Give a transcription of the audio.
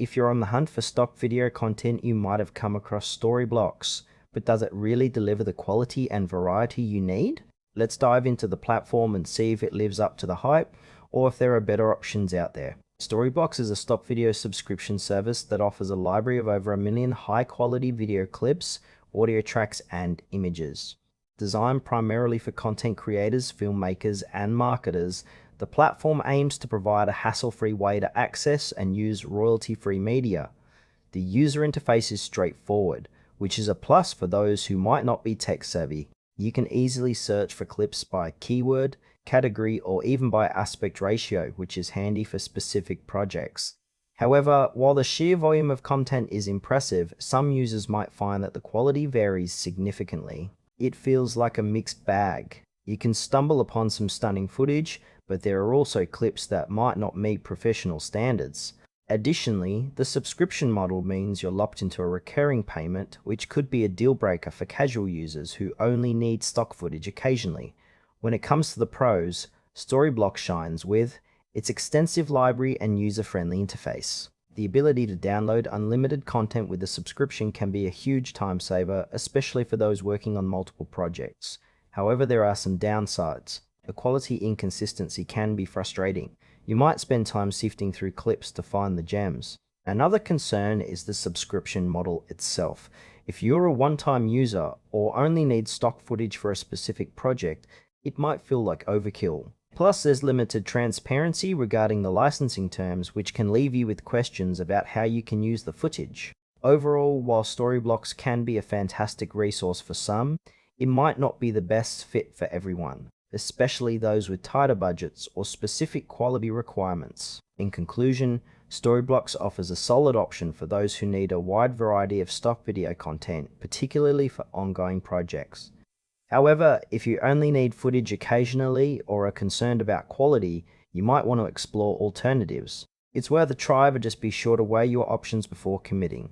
if you're on the hunt for stock video content, you might have come across Storyblocks, but does it really deliver the quality and variety you need? Let's dive into the platform and see if it lives up to the hype, or if there are better options out there. Storyblocks is a stock video subscription service that offers a library of over 1 million high-quality video clips, audio tracks, and images. Designed primarily for content creators, filmmakers, and marketers, the platform aims to provide a hassle-free way to access and use royalty-free media. The user interface is straightforward, which is a plus for those who might not be tech-savvy. You can easily search for clips by keyword, category, or even by aspect ratio, which is handy for specific projects. However, while the sheer volume of content is impressive, some users might find that the quality varies significantly. It feels like a mixed bag. You can stumble upon some stunning footage, but there are also clips that might not meet professional standards. Additionally, the subscription model means you're locked into a recurring payment, which could be a deal breaker for casual users who only need stock footage occasionally. When it comes to the pros, Storyblocks shines with its extensive library and user-friendly interface. The ability to download unlimited content with a subscription can be a huge time saver, especially for those working on multiple projects. However, there are some downsides. The quality inconsistency can be frustrating. You might spend time sifting through clips to find the gems. Another concern is the subscription model itself. If you're a one-time user or only need stock footage for a specific project, it might feel like overkill. Plus, there's limited transparency regarding the licensing terms, which can leave you with questions about how you can use the footage. Overall, while Storyblocks can be a fantastic resource for some, it might not be the best fit for everyone, especially those with tighter budgets or specific quality requirements. In conclusion, Storyblocks offers a solid option for those who need a wide variety of stock video content, particularly for ongoing projects. However, if you only need footage occasionally or are concerned about quality, you might want to explore alternatives. It's worth a try, but just be sure to weigh your options before committing.